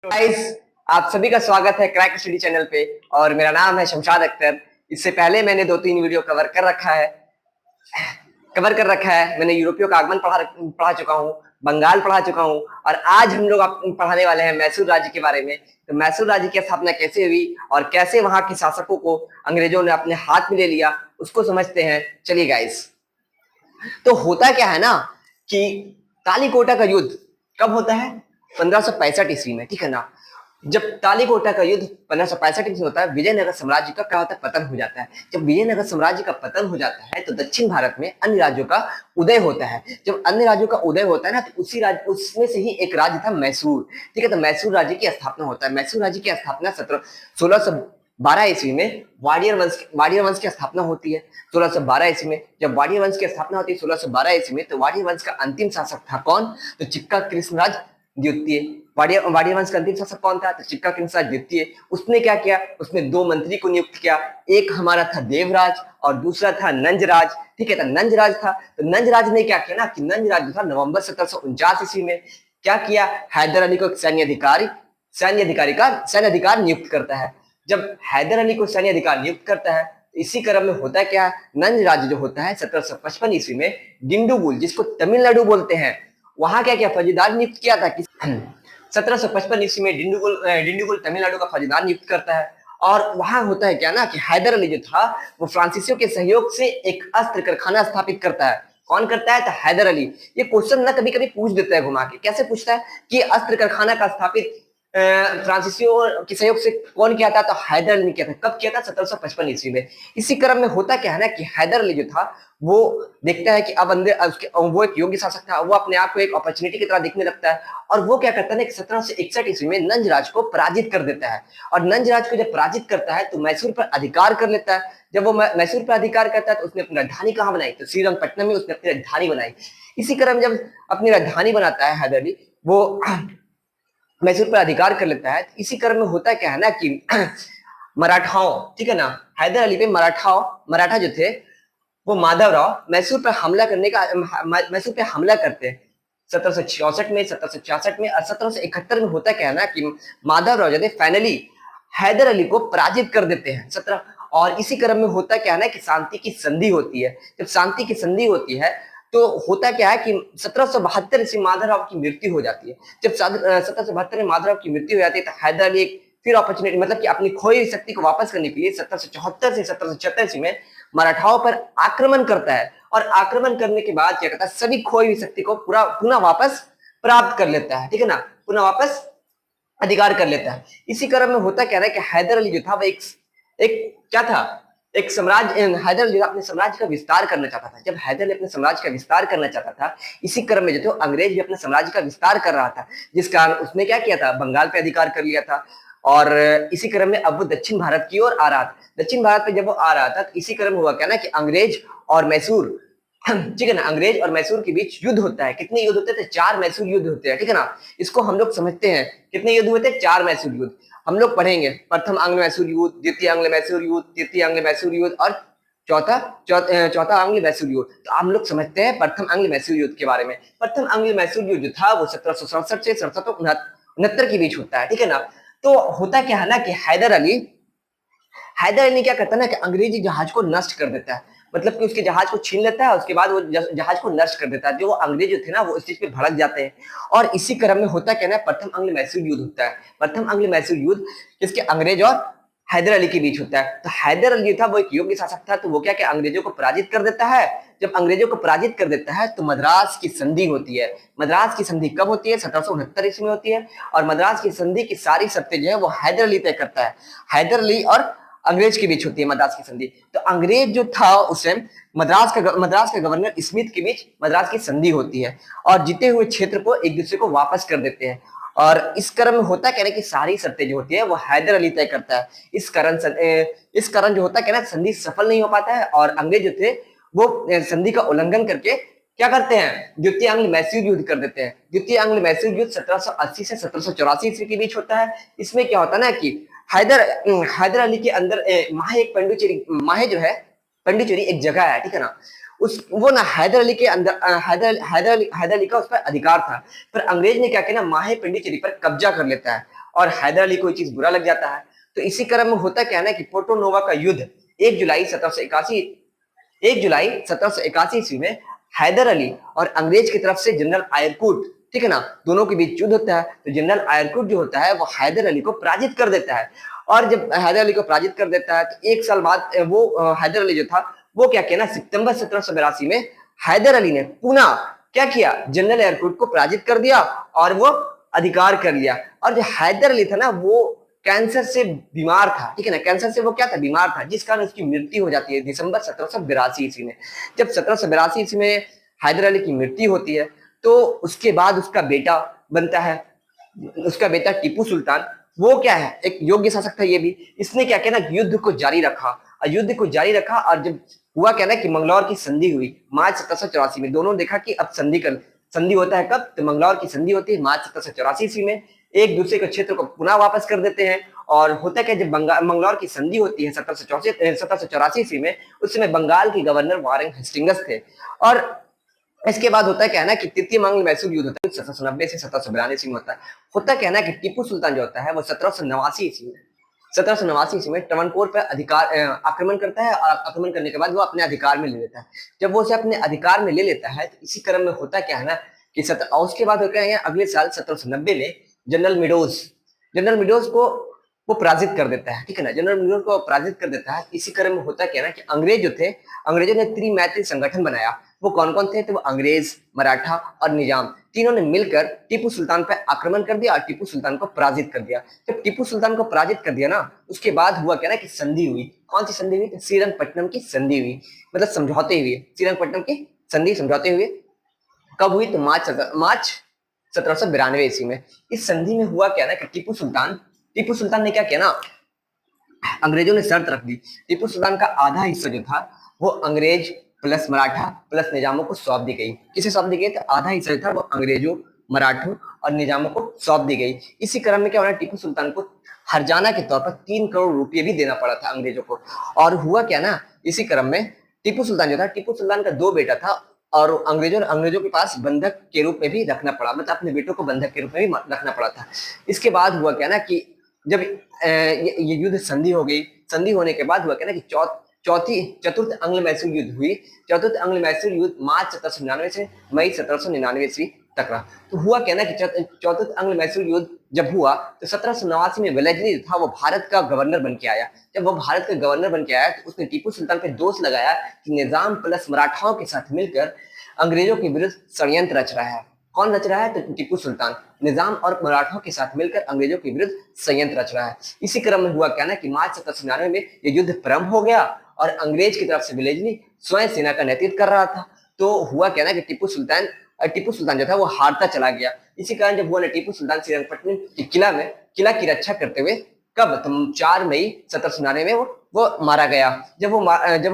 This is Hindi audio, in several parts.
गाइस, आप सभी का स्वागत है क्रैक स्टडी चैनल पे। और मेरा नाम है शमशाद अख्तर। इससे पहले मैंने 2-3 वीडियो कवर कर रखा है। मैंने यूरोपियों का आगमन पढ़ा चुका हूँ, बंगाल पढ़ा चुका हूँ, और आज हम लोग आप पढ़ाने वाले हैं मैसूर राज्य के बारे में। तो मैसूर राज्य की स्थापना कैसे हुई और कैसे वहां के शासकों को अंग्रेजों ने अपने हाथ में ले लिया, उसको समझते हैं। चलिए गाइस, तो होता क्या है ना कि तालीकोटा का युद्ध कब होता है? 1565 ईस्वी में, ठीक है ना। जब तालीकोटा का युद्ध 1565 ईस्वी में होता है, विजयनगर साम्राज्य का क्या होता है? पतन हो जाता है। जब विजयनगर साम्राज्य का पतन हो जाता है तो दक्षिण भारत में अन्य राज्यों का उदय होता है। जब अन्य राज्यों का उदय होता है ना, तो उसमें से ही एक राज्य था मैसूर, ठीक है। तो मैसूर राज्य की स्थापना होता है। मैसूर राज्य की स्थापना 1612 ईस्वी में वाडियर वंश की स्थापना होती है। 1612 ईस्वी में जब वाडियर वंश की स्थापना होती है 1612 ईस्वी में, तो वाडियर वंश का अंतिम शासक था कौन? तो चिक्का कृष्णराज द्वितीय। वाडियर वंश का अंतिम शासक कौन था? तो चिक्का कृष्णराज द्वितीय। उसने क्या किया? उसने 2 मंत्री को नियुक्त किया। एक हमारा था देवराज और दूसरा था नंजराज, ठीक है। तो नंजराज था, तो नंजराज ने क्या किया ना कि नंजराज जो था नवंबर 1749 ईस्वी में क्या किया? हैदर अली को सैन्य अधिकार नियुक्त करता है। जब हैदर अली को सैन्य अधिकार नियुक्त करता है, इसी क्रम में होता क्या है, नंजराज जो होता है 1755 ईस्वी में डिंडुगुल, जिसको तमिलनाडु बोलते हैं, वहां क्या क्या फौजदार नियुक्त किया था कि 1755 ईस्वी में डिंडुगुल तमिलनाडु का फौजदार नियुक्त करता है। और वहां होता है क्या ना कि हैदर अली जो था वो फ्रांसीसियों के सहयोग से एक अस्त्र कारखाना स्थापित करता है। कौन करता है? तो हैदर अली। ये क्वेश्चन ना कभी कभी पूछ देता है घुमा के। कैसे पूछता है कि अस्त्र कारखाना का स्थापित फ्रांसीसियों के सहयोग से कौन किया था? तो हैदर अली ने किया था। कब किया था? 1755 ईस्वी में। इसी क्रम में होता क्या है ना कि हैदर अली जो था वो देखता है कि अब वो एक योग्य शासक था, वो अपने आप को एक अपॉर्चुनिटी की तरह देखने लगता है। और वो क्या करता है कि 1761 ईस्वी में नंजराज को पराजित कर देता है। और नंजराज को जब पराजित करता है तो मैसूर पर अधिकार कर लेता है। जब वो मैसूर पर अधिकार करता है तो उसने अपनी राजधानी कहाँ बनाई? तो श्रीरंगपट्टनम में उसने अपनी राजधानी बनाई। इसी क्रम जब अपनी राजधानी बनाता है हैदर अली, वो मैसूर पर अधिकार कर लेता है। इसी क्रम में होता क्या है ना कि मराठाओं, ठीक है ना, हैदर अली पे मराठा जो थे वो माधवराव मैसूर पर मैसूर पे हमला करते हैं 1764 में, 1766 में और 1771 में। होता क्या है ना कि माधवराव जो थे फाइनली हैदर अली को पराजित कर देते हैं 17। और इसी क्रम में होता क्या है ना कि शांति की संधि होती है। जब शांति की संधि होती है तो होता क्या है कि 1772 से माधवराव की मृत्यु हो जाती है। जब 1772 में माधवराव की मृत्यु हो जाती है तो हैदर अली एक फिर अपॉर्चुनिटी, मतलब कि अपनी खोई हुई शक्ति को वापस करने के लिए 1774 से 1776 में मराठाओं पर आक्रमण करता है। और आक्रमण करने के बाद क्या करता है? सभी खोई हुई शक्ति को पूरा पुनः वापस प्राप्त कर लेता है, ठीक है ना, पुनः वापस अधिकार कर लेता है। इसी क्रम में होता क्या है कि हैदर अली जो था वो एक क्या था, एक साम्राज्य, हैदर अली अपने साम्राज्य का विस्तार करना चाहता था। जब हैदर अली अपने साम्राज्य का विस्तार करना चाहता था, इसी क्रम में जो थे अंग्रेज भी अपने साम्राज्य का विस्तार कर रहा था, जिस कारण उसने क्या किया था? बंगाल पे अधिकार कर लिया था। और इसी क्रम में अब वो दक्षिण भारत की ओर आ रहा था। दक्षिण भारत पे जब वो आ रहा था तो इसी क्रम में हुआ क्या ना कि अंग्रेज और मैसूर, ठीक है ना, अंग्रेज और मैसूर के बीच युद्ध होता है। कितने युद्ध होते थे? 4 मैसूर युद्ध होते हैं, ठीक है ना। इसको हम लोग समझते हैं। कितने युद्ध हुए थे? 4 मैसूर युद्ध। हम लोग पढ़ेंगे प्रथम आंग्ल मैसूर युद्ध, द्वितीय आंग्ल मैसूर युद्ध, तृतीय आंग्ल मैसूर युद्ध और चौथा आंग्ल मैसूर युद्ध। तो हम लोग समझते हैं प्रथम आंग्ल मैसूर युद्ध के बारे में। प्रथम आंग्ल मैसूर युद्ध था वो 1767 से 1769 के बीच होता है, ठीक है ना। तो होता क्या है ना कि हैदर अली क्या करता है ना कि अंग्रेजी जहाज को नष्ट कर देता है। मतलब कि उसके जहाज को छीन लेता है, उसके बाद वो जहाज को नष्ट कर देता है। जो अंग्रेज थे ना वो इस चीज पे भड़क जाते हैं। और इसी क्रम में होता क्या ना, प्रथम आंग्ल मैसूर युद्ध होता है। प्रथम आंग्ल मैसूर युद्ध किसके? अंग्रेज और हैदर अली के बीच होता है। तो हैदर अली था वो एक योग्य शासक था, तो वो क्या क्या अंग्रेजों को पराजित कर देता है। जब अंग्रेजों को पराजित कर देता है तो मद्रास की संधि होती है। मद्रास की संधि कब होती है? 1769 ईस्वी में होती है। और मद्रास की संधि की सारी शर्तें जो है वो हैदर अली तय करता है। हैदर अली और अंग्रेज के बीच होती है मद्रास की संधि। तो अंग्रेज जो था उसे मद्रास का गवर्नर स्मिथ के बीच मद्रास की संधि होती है और जीते हुए क्षेत्र को एक दूसरे को वापस कर देते हैं। और इस क्रम में होता क्या है कि सारी शर्तें जो होती है वो हैदर अली तय करता है। इस कारण जो होता है क्या ना, संधि सफल नहीं हो पाता है और अंग्रेज जो थे वो संधि का उल्लंघन करके क्या करते हैं? द्वितीय आंग्ल मैसूर युद्ध कर देते हैं। द्वितीय आंग्ल मैसूर युद्ध 1780 से 1784 ईस्वी के बीच होता है। इसमें क्या होता है ना कि हैदर अली के अंदर माहे जो है पंडिचेरी एक जगह है, ठीक है ना। उस वो ना हैदर अली के अंदर हैदर अली का उस पर अधिकार था। पर अंग्रेज ने क्या किया ना, माहे पंडिचेरी पर कब्जा कर लेता है और हैदर अली को ये चीज बुरा लग जाता है। तो इसी क्रम में होता क्या है ना कि पोर्टो नोवा का युद्ध 1 जुलाई 1781 1 जुलाई 1781 ईस्वी में हैदर अली और अंग्रेज की तरफ से जनरल आयरकूट, ठीक है ना, दोनों के बीच युद्ध होता है। तो जनरल आयरकूट जो होता है वो हैदर अली को पराजित कर देता है। और जब हैदर अली को पराजित कर देता है तो 1 साल बाद वो हैदर अली जो था वो क्या किया ना, सितंबर 1782 में हैदर अली ने पुनः क्या किया, जनरल आयरकूट को पराजित कर दिया और वो अधिकार कर लिया। और जो हैदर अली था ना वो कैंसर से बीमार था, ठीक है ना, कैंसर से वो क्या था, बीमार था, जिस कारण उसकी मृत्यु हो जाती है दिसंबर 1782 ईस्वी में। जब 1782 ईस्वी में हैदर अली की मृत्यु होती है तो उसके बाद उसका बेटा बनता है, उसका बेटा टीपू सुल्तान। वो क्या है, एक योग्य शासक था ये भी। इसने क्या किया ना, युद्ध को जारी रखा और जब हुआ क्या ना कि मंगलौर की संधि हुई मार्च 1784 में। दोनों देखा कि अब संधि होता है कब, तो मंगलौर की संधि होती है मार्च 1784 ईस्वी में। एक दूसरे के क्षेत्र को पुनः वापस कर देते हैं। और होता क्या, जब मंगलौर की संधि होती है 1784 ईस्वी में, उस समय बंगाल के गवर्नर वारेन हेस्टिंग्स थे। और इसके बाद होता क्या है ना कि तृतीय मंगल मैसूर युद्ध होता है 1790 से 1792 में होता क्या है ना कि टीपू सुल्तान जो होता है वो 1789 ईस्वी में ट्रावनकोर पर आक्रमण करता है। और आक्रमण करने के बाद वो अपने अधिकार में ले लेता है। जब वो उसे अपने अधिकार में ले लेता है तो इसी क्रम में होता क्या है ना कि उसके बाद होता है अगले साल 1790 में जनरल मिडोज को वो पराजित कर देता है, ठीक है ना, जनरल मिडोज को पराजित कर देता है। इसी क्रम में होता क्या है ना कि अंग्रेजों ने त्रिमैत्री संगठन बनाया। वो कौन कौन थे, तो वो अंग्रेज, मराठा और निजाम, तीनों ने मिलकर टीपू सुल्तान पर आक्रमण कर दिया और टीपू सुल्तान को पराजित कर दिया। जब टीपू सुल्तान को पराजित कर दिया ना, उसके बाद हुआ क्या ना कि संधि हुई। कौन सी संधि हुई, श्रीरंगपट्टनम की संधि हुई, मतलब समझौते हुए, श्रीरंगपट्टनम की संधि समझौते हुए। कब हुई, तो मार्च 1792 ईस्वी में। इस संधि में हुआ क्या ना कि टीपू सुल्तान ने क्या किया ना, अंग्रेजों ने शर्त रख दी। टीपू सुल्तान का आधा हिस्सा जो था वो अंग्रेज प्लस मराठा प्लस निजामों को सौंप दी गई। किसे सौंप दी गई, तो आधा हिस्सा था वो अंग्रेजों, मराठों और निजामों को सौंप दी गई। इसी क्रम में क्या होना, टीपू सुल्तान को हर्जाना के तौर पर 3 करोड़ रुपये भी देना पड़ा था अंग्रेजों को। और हुआ क्या ना, इसी क्रम में टीपू सुल्तान का 2 बेटा था और अंग्रेजों के पास बंधक के रूप में भी रखना पड़ा, मतलब अपने बेटों को बंधक के रूप में भी रखना पड़ा था। इसके बाद हुआ क्या ना कि जब ये युद्ध संधि हो गई, संधि होने के बाद हुआ क्या ना कि चतुर्थ अंग्ल मैसूर युद्ध हुई। चतुर्थ अंग्ल मैसूर युद्ध मार्च 1799 से मई 1799 ईस्वी तक रहा। तो हुआ क्या ना कि चतुर्थ अंग्ल मैसूर युद्ध जब हुआ तो 1789 में वेलेस्ली था वो भारत का गवर्नर बन के आया। जब वो भारत का गवर्नर बन के आया तो उसने टीपू सुल्तान पे दोष लगाया कि निजाम प्लस मराठाओं के साथ मिलकर अंग्रेजों के विरुद्ध षड्यंत्र रच रहा है। कौन रच रहा है, तो टीपू सुल्तान निजाम और मराठों के साथ मिलकर अंग्रेजों के विरुद्ध षड्यंत्र रच रहा है। इसी क्रम में हुआ क्या ना कि मार्च 1799 में ये युद्ध प्रारंभ हो गया और अंग्रेज की तरफ से वेलेस्ली स्वयं सेना का नेतृत्व कर रहा था। तो हुआ क्या ना कि टीपू सुल्तान जो था वो हारता चला गया। इसी कारण जब हुआ ना, टीपू सुल्तान श्रीरंगपट्टनम के किला की रक्षा करते हुए कब, तो 4 मई 1799 में वो मारा गया। जब वो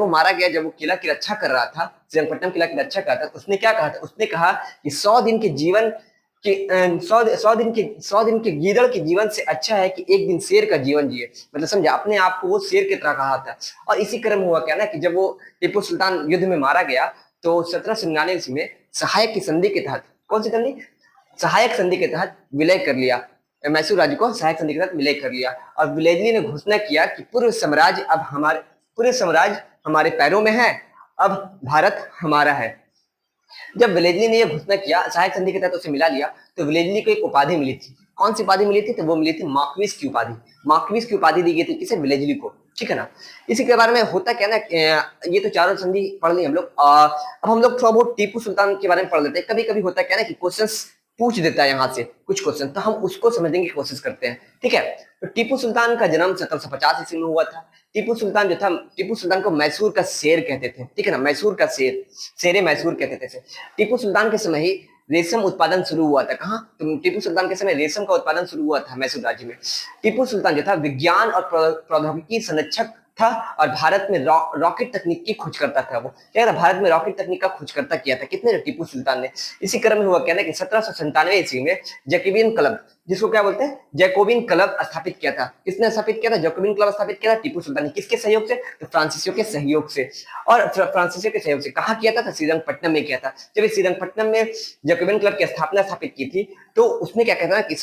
मारा गया, जब वो किला की रक्षा कर रहा था, श्रीरंगपट्टनम किला की रक्षा कर रहा था, उसने क्या कहा था, उसने कहा कि 100 दिन के गीदड़ के जीवन से अच्छा है कि एक दिन शेर का जीवन जिए। मतलब समझा, अपने आप को वो शेर की तरह कहा था। और इसी क्रम हुआ क्या ना कि जब वो टीपू सुल्तान युद्ध में मारा गया तो 1799 ईस्वी में सहायक की संधि के तहत, कौन सी संधि, सहायक संधि के तहत विलय कर लिया। मैसूर राज्य को सहायक संधि के तहत विलय कर लिया और वेलेस्ली ने घोषणा किया कि पूर्व साम्राज्य हमारे पैरों में है, अब भारत हमारा है। जब वेलेस्ली ने यह घोषणा किया, सहायक संधि के तहत उसे मिला लिया, तो वेलेस्ली को एक उपाधि मिली थी। कौन सी उपाधि मिली थी, तो वो मिली थी मार्क्विस की उपाधि दी गई थी किसे, वेलेस्ली को, ठीक है ना। इसी के बारे में होता क्या ना, ये तो चारों संधि पढ़ ली हम लोग। अब हम लोग थोड़ा बहुत टीपू सुल्तान के बारे में पढ़ लेते हैं। कभी कभी होता क्या ना कि क्वेश्चंस पूछ देता है यहाँ से कुछ क्वेश्चन, तो हम उसको समझने की कोशिश करते हैं, ठीक है। तो टीपू सुल्तान का जन्म 1750 ईस्वी में हुआ था। टीपू सुल्तान को मैसूर का शेर कहते थे, ठीक है ना, मैसूर का शेरे मैसूर कहते थे। टीपू सुल्तान के समय ही रेशम उत्पादन शुरू हुआ था। कहाँ, तो टीपू सुल्तान के समय रेशम का उत्पादन शुरू हुआ था मैसूर राज्य में। टीपू सुल्तान जो था विज्ञान और प्रौद्योगिकी संरक्षक था और भारत में रॉकेट तकनीक की खोज करता था। वो क्या था, भारत में रॉकेट तकनीक का खोजकर्ता किया था, कितने, टीपू सुल्तान ने। इसी क्रम में हुआ क्या ना कि 1797 ईस्वी में जैकोबियन क्लब, जिसको क्या बोलते हैं, जैकोबियन क्लब स्थापित किया था। किसने स्थापित किया था, जैकोबियन क्लब स्थापित किया था टीपू सुल्तान ने। किसके सहयोग से, तो फ्रांसीसियों के सहयोग से। और फ्रांसीसियों के सहयोग से कहाँ किया था, श्रीरंगपट्टनम में किया था। जब श्रीरंगपट्टनम में जैकोबियन क्लब की स्थापना स्थापित की थी तो उसने क्या कहता है कि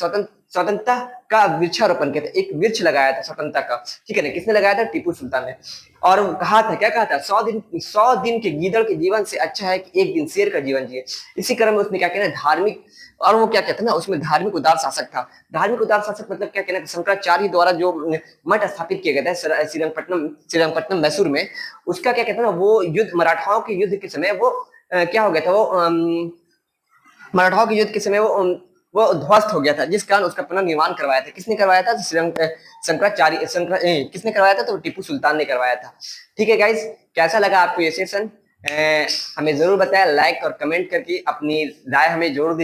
स्वतंत्रता का वृक्षारोपण किया था, एक वृक्ष लगाया था स्वतंत्रता का, ठीक है ना, किसने लगाया था? टीपू सुल्तान ने। और कहा था, क्या कहा था? 100 दिन के गीदड़ के जीवन से अच्छा है कि एक दिन शेर का जीवन जिए। इसी क्रम में उसने क्या कहना, धार्मिक, और वो क्या कहता है ना, उसमें धार्मिक उदार शासक था। धार्मिक उदार शासक मतलब क्या कहना, शंकराचार्य द्वारा जो मठ स्थापित किया गया था श्रीरंगपट्टनम मैसूर में, उसका क्या कहता है ना, वो युद्ध, मराठाओं के युद्ध के समय वो क्या हो गया था, वो मराठाओं के युद्ध के समय वो ध्वस्त हो गया था, जिस कारण उसका पुनर्निर्माण करवाया था। किसने करवाया था? किसने करवाया था? तो टीपू सुल्तान ने करवाया था। ठीक है गाइस, कैसा लगा आपको ये सेशन? हमें जरूर बताएं, लाइक और कमेंट करके अपनी राय हमें जरूर